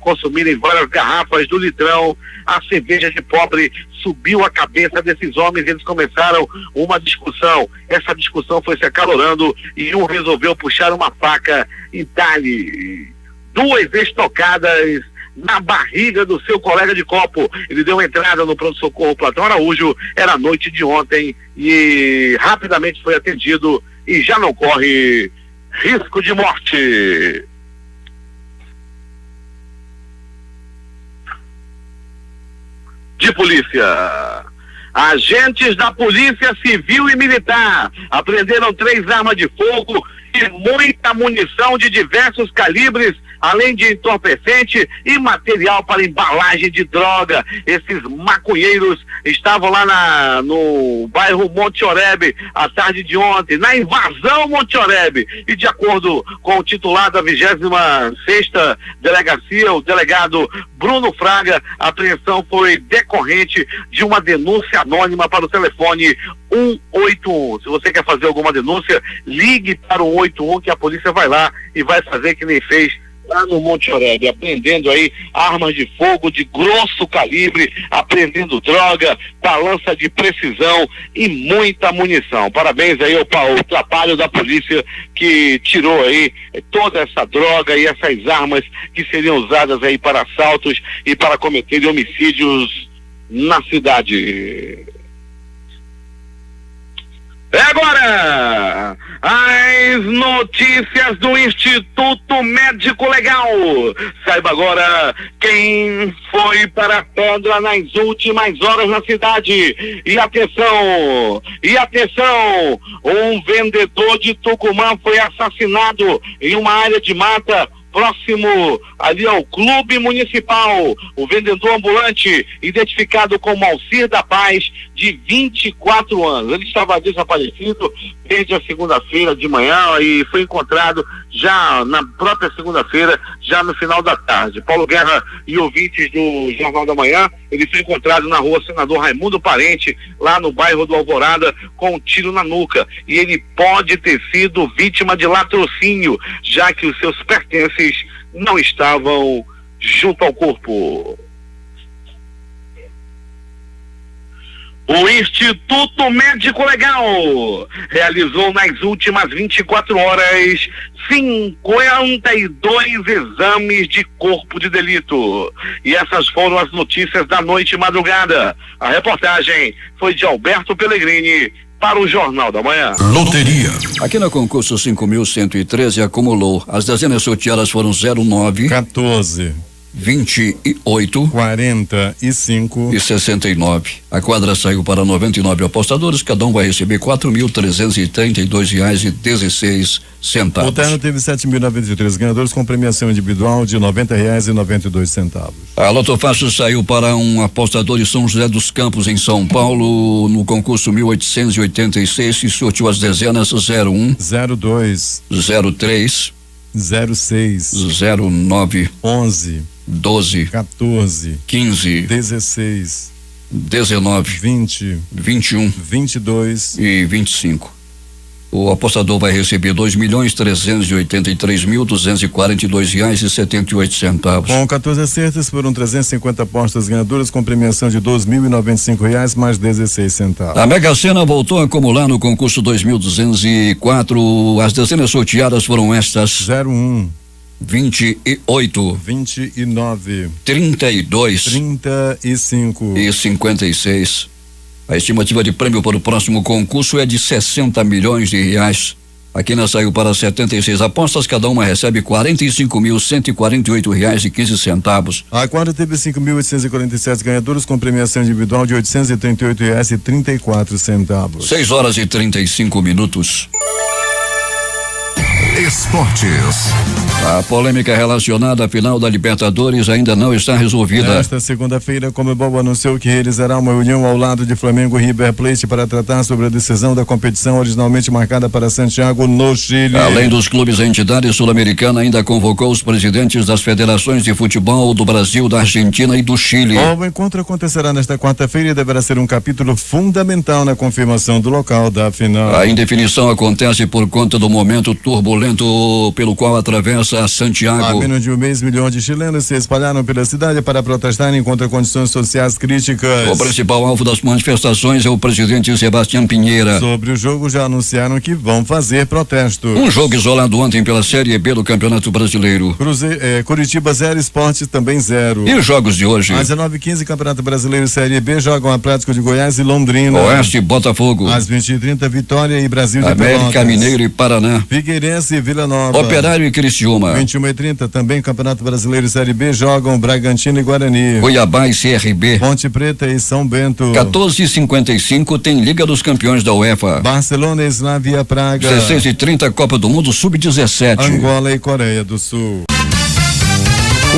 consumirem várias garrafas do litrão, a cerveja de pobre subiu a cabeça desses homens e eles começaram uma discussão. Essa discussão foi se acalorando e um resolveu puxar uma faca e dar-lhe 2 estocadas na barriga do seu colega de copo. Ele deu entrada no pronto-socorro Platão Araújo. Era a noite de ontem e rapidamente foi atendido e já não corre risco de morte. De polícia. Agentes da Polícia Civil e Militar apreenderam 3 armas de fogo e muita munição de diversos calibres, além de entorpecente e material para embalagem de droga. Esses maconheiros estavam lá no bairro Monte Oreb, à tarde de ontem, na invasão Monte Oreb. E de acordo com o titular da 26ª Delegacia, o delegado Bruno Fraga, a apreensão foi decorrente de uma denúncia anônima para o telefone 181. Se você quer fazer alguma denúncia, ligue para o 181 que a polícia vai lá e vai fazer que nem fez lá no Monte Oreb, apreendendo aí armas de fogo de grosso calibre, apreendendo droga, balança de precisão e muita munição. Parabéns aí ao trabalho da polícia que tirou aí toda essa droga e essas armas que seriam usadas aí para assaltos e para cometer homicídios na cidade. É agora as notícias do Instituto Médico Legal. Saiba agora quem foi para a pedra nas últimas horas na cidade. E atenção, um vendedor de Tucumã foi assassinado em uma área de mata próximo ali ao Clube Municipal. O vendedor ambulante, identificado como Alcir da Paz, de 24 anos. Ele estava desaparecido desde a segunda-feira de manhã e foi encontrado já na própria segunda-feira, já no final da tarde. Paulo Guerra e ouvintes do Jornal da Manhã, ele foi encontrado na rua Senador Raimundo Parente, lá no bairro do Alvorada, com um tiro na nuca. E ele pode ter sido vítima de latrocínio, já que os seus pertences não estavam junto ao corpo. O Instituto Médico Legal realizou nas últimas 24 horas 52 exames de corpo de delito. E essas foram as notícias da noite e madrugada. A reportagem foi de Alberto Pellegrini para o Jornal da Manhã. Loteria. Aqui no concurso 5.113 acumulou. As dezenas sorteadas foram 09, 14, 28, 45 e 69. A quadra saiu para 99 apostadores, cada um vai receber R$4.332,16. O terno teve 7.093 ganhadores com premiação individual de R$90,92. A Loto Fácil saiu para um apostador de São José dos Campos, em São Paulo, no concurso 1886, e sorteou as dezenas 01, 02, 03, 06, 09, 11, 12, 14, 15, 16, 19, 20, 21 22 e 25. O apostador vai receber R$2.383.242,78. Com 14 acertos, foram 350 apostas ganhadoras com premiação de R$2.095 mais 16 centavos. A Mega Sena voltou a acumular no concurso 2204. As dezenas sorteadas foram estas: 01, 28, 29, 32, 35 e 56. A estimativa de prêmio para o próximo concurso é de R$60 milhões. A quina saiu para 76 apostas, cada uma recebe R$45.148,15. A quadra teve 5.847 ganhadores com premiação individual de R$838,34. 6h35. Esportes. A polêmica relacionada à final da Libertadores ainda não está resolvida. Nesta segunda-feira, a Conmebol anunciou que realizará uma reunião ao lado de Flamengo e River Plate para tratar sobre a decisão da competição originalmente marcada para Santiago, no Chile. Além dos clubes, a entidade sul-americana ainda convocou os presidentes das federações de futebol do Brasil, da Argentina e do Chile. O encontro acontecerá nesta quarta-feira e deverá ser um capítulo fundamental na confirmação do local da final. A indefinição acontece por conta do momento turbulento pelo qual atravessa Santiago. Há menos de um mês, milhões de chilenos se espalharam pela cidade para protestarem contra condições sociais críticas. O principal alvo das manifestações é o presidente Sebastião Pinheira. Sobre o jogo, já anunciaram que vão fazer protesto. Um jogo isolado ontem pela Série B do Campeonato Brasileiro. Curitiba 0, Esporte também 0. E os jogos de hoje? Às 19h15, Campeonato Brasileiro Série B, jogam Atlético de Goiás e Londrina. Oeste e Botafogo. Às 20h30, Vitória e Brasil de América Pelotas. Mineiro e Paraná. Figueirense Vila Nova. Operário e Criciúma. 21h30, também Campeonato Brasileiro Série B, jogam Bragantino e Guarani. Cuiabá e CRB. Ponte Preta e São Bento. 14h55 tem Liga dos Campeões da UEFA. Barcelona e Slavia Praga. 16h30 Copa do Mundo Sub-17. Angola e Coreia do Sul.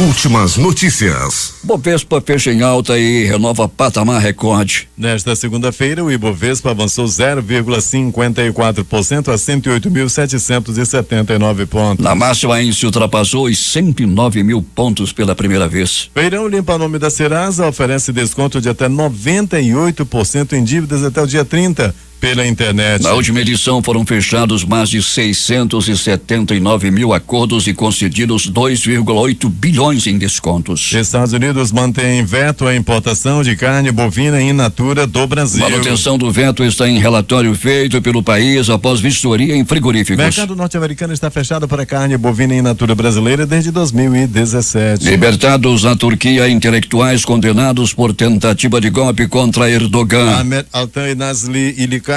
Últimas notícias. Bovespa fecha em alta e renova patamar recorde. Nesta segunda-feira, o Ibovespa avançou 0,54% a 108.779 pontos. Na máxima, índice ultrapassou os 109 mil pontos pela primeira vez. Feirão Limpa Nome da Serasa oferece desconto de até 98% em dívidas até o dia 30 pela internet. Na última edição foram fechados mais de 679 mil acordos e concedidos 2,8 bilhões em descontos. Estados Unidos mantém veto à importação de carne bovina in natura do Brasil. Manutenção do veto está em relatório feito pelo país após vistoria em frigoríficos. O mercado norte-americano está fechado para carne bovina in natura brasileira desde 2017. Libertados na Turquia intelectuais condenados por tentativa de golpe contra Erdogan. Ahmet Altan e Nazli Ilikak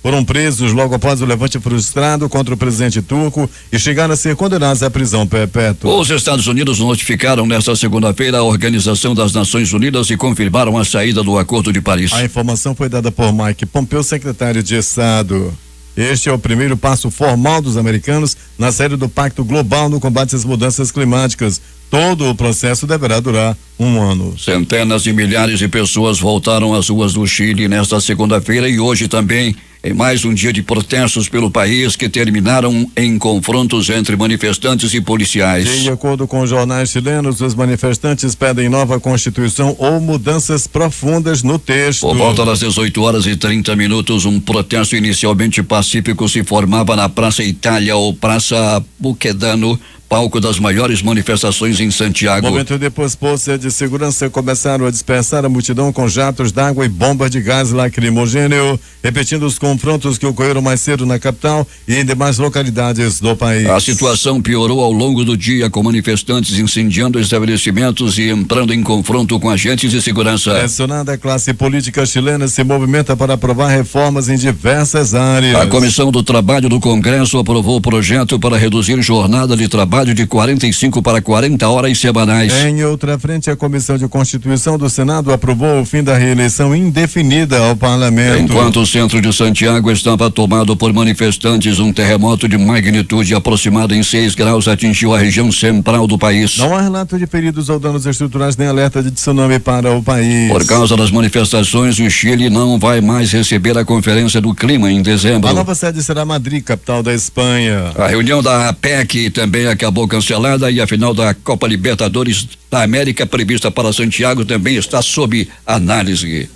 foram presos logo após o levante frustrado contra o presidente turco e chegaram a ser condenados à prisão perpétua. Os Estados Unidos notificaram nesta segunda-feira a Organização das Nações Unidas e confirmaram a saída do Acordo de Paris. A informação foi dada por Mike Pompeo, secretário de Estado. Este é o primeiro passo formal dos americanos na série do Pacto Global no combate às mudanças climáticas. Todo o processo deverá durar um ano. Centenas de milhares de pessoas voltaram às ruas do Chile nesta segunda-feira e hoje também, em mais um dia de protestos pelo país que terminaram em confrontos entre manifestantes e policiais. De acordo com jornais chilenos, os manifestantes pedem nova Constituição ou mudanças profundas no texto. Por volta das 18h30, um protesto inicialmente pacífico se formava na Praça Itália ou Praça Buquedano, palco das maiores manifestações em Santiago. Momento depois, forças de segurança começaram a dispersar a multidão com jatos d'água e bombas de gás lacrimogêneo, repetindo os confrontos que ocorreram mais cedo na capital e em demais localidades do país. A situação piorou ao longo do dia, com manifestantes incendiando estabelecimentos e entrando em confronto com agentes de segurança. Pressionada, a classe política chilena se movimenta para aprovar reformas em diversas áreas. A Comissão do Trabalho do Congresso aprovou o projeto para reduzir jornada de trabalho de 45 para 40 horas semanais. Em outra frente, a Comissão de Constituição do Senado aprovou o fim da reeleição indefinida ao parlamento. Enquanto o centro de Santiago estava tomado por manifestantes, um terremoto de magnitude aproximada em 6 graus atingiu a região central do país. Não há relato de feridos ou danos estruturais nem alerta de tsunami para o país. Por causa das manifestações, o Chile não vai mais receber a Conferência do Clima em dezembro. A nova sede será Madrid, capital da Espanha. A reunião da APEC também acabou cancelada e a final da Copa Libertadores da América prevista para Santiago também está sob análise.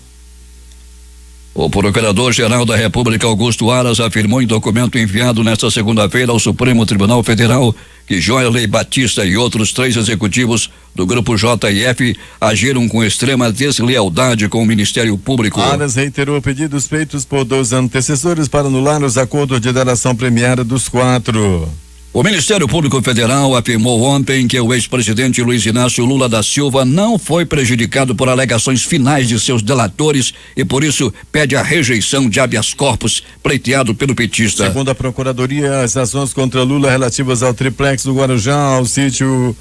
O Procurador-Geral da República, Augusto Aras, afirmou em documento enviado nesta segunda-feira ao Supremo Tribunal Federal que Joyce Batista e outros 3 executivos do Grupo JF agiram com extrema deslealdade com o Ministério Público. Aras reiterou pedidos feitos por 2 antecessores para anular os acordos de delação premiada dos 4. O Ministério Público Federal afirmou ontem que o ex-presidente Luiz Inácio Lula da Silva não foi prejudicado por alegações finais de seus delatores e por isso pede a rejeição de habeas corpus pleiteado pelo petista. Segundo a Procuradoria, as ações contra Lula relativas ao triplex do Guarujá, ao sítio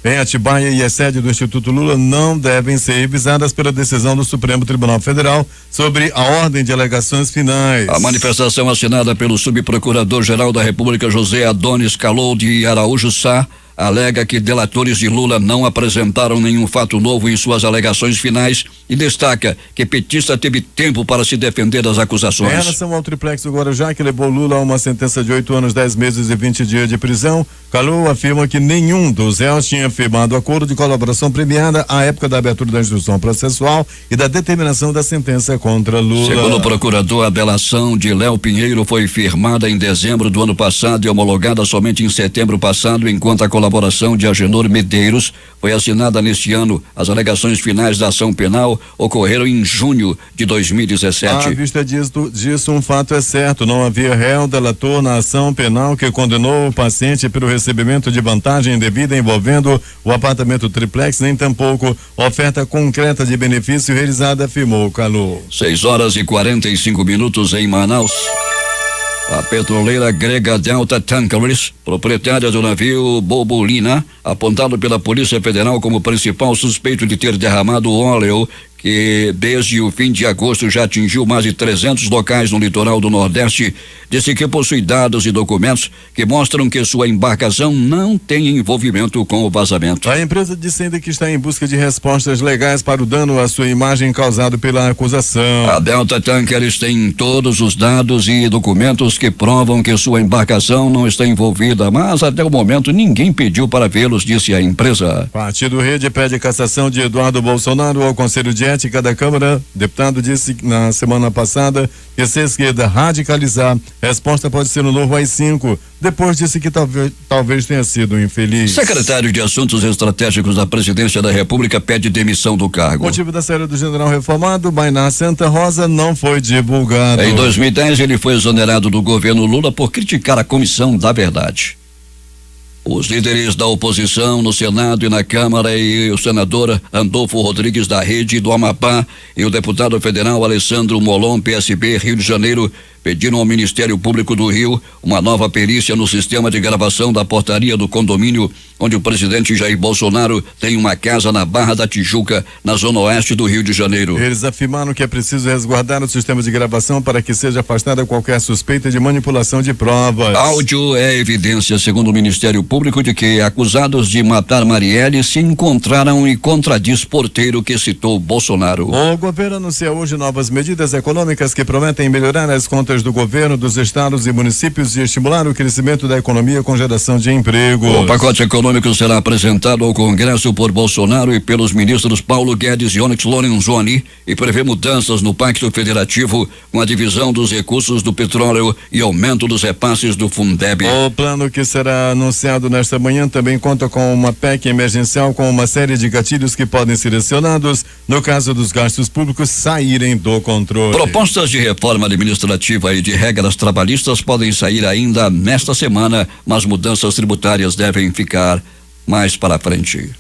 em Atibaia e a sede do Instituto Lula não devem ser revisadas pela decisão do Supremo Tribunal Federal sobre a ordem de alegações finais. A manifestação assinada pelo subprocurador-geral da República, José Adonis Calou de Araújo Sá, alega que delatores de Lula não apresentaram nenhum fato novo em suas alegações finais e destaca que petista teve tempo para se defender das acusações. Em relação ao triplex do Guarujá, que levou Lula a uma sentença de 8 anos, 10 meses e 20 dias de prisão, Calou afirma que nenhum dos réus tinha firmado acordo de colaboração premiada à época da abertura da instrução processual e da determinação da sentença contra Lula. Segundo o procurador, a delação de Léo Pinheiro foi firmada em dezembro do ano passado e homologada somente em setembro passado, enquanto a colaboração de Agenor Medeiros foi assinada neste ano. As alegações finais da ação penal ocorreram em junho de 2017. À vista disso, um fato é certo: não havia réu delator na ação penal que condenou o paciente pelo recebimento de vantagem indevida envolvendo o apartamento triplex, nem tampouco oferta concreta de benefício realizada, afirmou Calou. 6 horas e 45 minutos em Manaus. A petroleira grega Delta Tankers, proprietária do navio Bobolina, apontado pela Polícia Federal como principal suspeito de ter derramado óleo que desde o fim de agosto já atingiu mais de 300 locais no litoral do Nordeste, disse que possui dados e documentos que mostram que sua embarcação não tem envolvimento com o vazamento. A empresa disse ainda que está em busca de respostas legais para o dano à sua imagem causado pela acusação. A Delta Tankers tem todos os dados e documentos que provam que sua embarcação não está envolvida, mas até o momento ninguém pediu para vê-los, disse a empresa. Partido Rede pede cassação de Eduardo Bolsonaro ao Conselho de Ética da Câmara. Deputado disse na semana passada que se a esquerda radicalizar, resposta pode ser um novo AI-5. Depois disse que talvez tenha sido infeliz. Secretário de Assuntos Estratégicos da Presidência da República pede demissão do cargo. O motivo da saída do general reformado, Bainar Santa Rosa, não foi divulgado. Em 2010, ele foi exonerado do governo Lula por criticar a Comissão da Verdade. Os líderes da oposição no Senado e na Câmara e o senador Andolfo Rodrigues da Rede do Amapá e o deputado federal Alessandro Molon, PSB, Rio de Janeiro, pediram ao Ministério Público do Rio uma nova perícia no sistema de gravação da portaria do condomínio onde o presidente Jair Bolsonaro tem uma casa na Barra da Tijuca, na zona oeste do Rio de Janeiro. Eles afirmaram que é preciso resguardar o sistema de gravação para que seja afastada qualquer suspeita de manipulação de provas. Áudio é evidência, segundo o Ministério Público, de que acusados de matar Marielle se encontraram e contradiz porteiro que citou Bolsonaro. O governo anuncia hoje novas medidas econômicas que prometem melhorar as contas do governo, dos estados e municípios e estimular o crescimento da economia com geração de emprego. O pacote econômico será apresentado ao Congresso por Bolsonaro e pelos ministros Paulo Guedes e Onyx Lorenzoni e prevê mudanças no Pacto Federativo com a divisão dos recursos do petróleo e aumento dos repasses do Fundeb. O plano que será anunciado nesta manhã também conta com uma PEC emergencial com uma série de gatilhos que podem ser acionados no caso dos gastos públicos saírem do controle. Propostas de reforma administrativa e de regras trabalhistas podem sair ainda nesta semana, mas mudanças tributárias devem ficar mais para frente.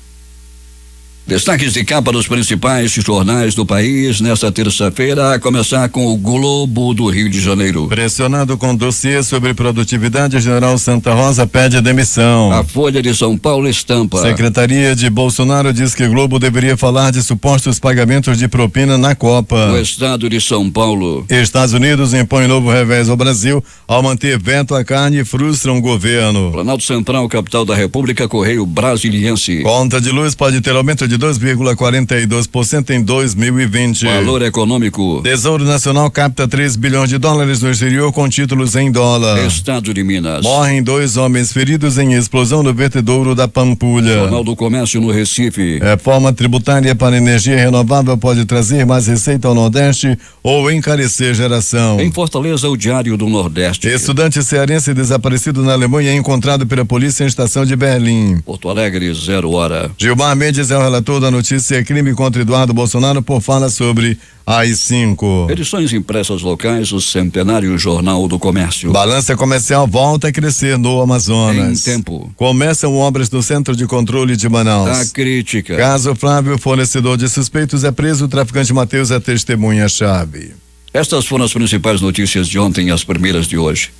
Destaques de capa dos principais jornais do país nesta terça-feira, a começar com o Globo do Rio de Janeiro. Pressionado com dossiê sobre produtividade, general Santa Rosa pede demissão. A Folha de São Paulo estampa. Secretaria de Bolsonaro diz que Globo deveria falar de supostos pagamentos de propina na Copa. O Estado de São Paulo. Estados Unidos impõe novo revés ao Brasil ao manter veto à carne e frustram o governo. Planalto Central, capital da República, Correio Brasiliense. Conta de luz pode ter aumento de 2,42% em 2020. Valor econômico. Tesouro Nacional capta 3 bilhões de dólares no exterior com títulos em dólar. Estado de Minas. Morrem 2 homens feridos em explosão no vertedouro da Pampulha. Jornal do Comércio no Recife. Reforma tributária para energia renovável pode trazer mais receita ao Nordeste ou encarecer geração. Em Fortaleza, o Diário do Nordeste. Estudante cearense desaparecido na Alemanha é encontrado pela polícia em estação de Berlim. Porto Alegre, 0 hora. Gilmar Mendes é o relator da notícia crime contra Eduardo Bolsonaro por fala sobre AI-5. Edições impressas locais, o centenário Jornal do Comércio. Balança comercial volta a crescer no Amazonas. Em tempo. Começam obras do Centro de Controle de Manaus. A crítica. Caso Flávio, fornecedor de suspeitos, é preso, o traficante Matheus é testemunha-chave. Estas foram as principais notícias de ontem e as primeiras de hoje.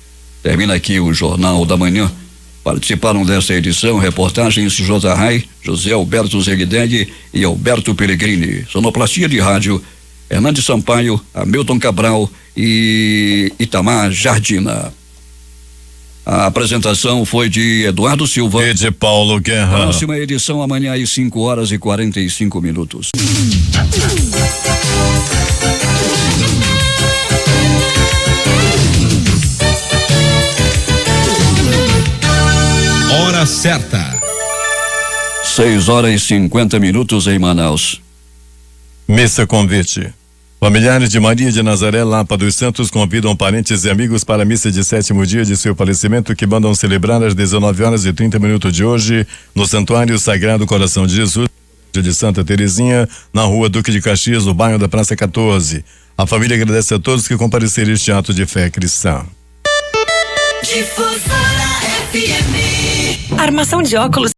Termina aqui o Jornal da Manhã. Participaram dessa edição reportagens J. Rai, José Alberto Zegdeg e Alberto Pellegrini. Sonoplastia de rádio, Hernandes Sampaio, Hamilton Cabral e Itamar Jardina. A apresentação foi de Eduardo Silva e de Paulo Guerra. Próxima edição amanhã às 5 horas e 45 minutos. Hora certa. 6 horas e 50 minutos em Manaus. Missa convite. Familiares de Maria de Nazaré Lapa dos Santos convidam parentes e amigos para a missa de 7º dia de seu falecimento, que mandam celebrar às 19 horas e 30 minutos de hoje no Santuário Sagrado Coração de Jesus de Santa Terezinha, na Rua Duque de Caxias, no bairro da Praça 14. A família agradece a todos que compareceram a este ato de fé cristã. Armação de óculos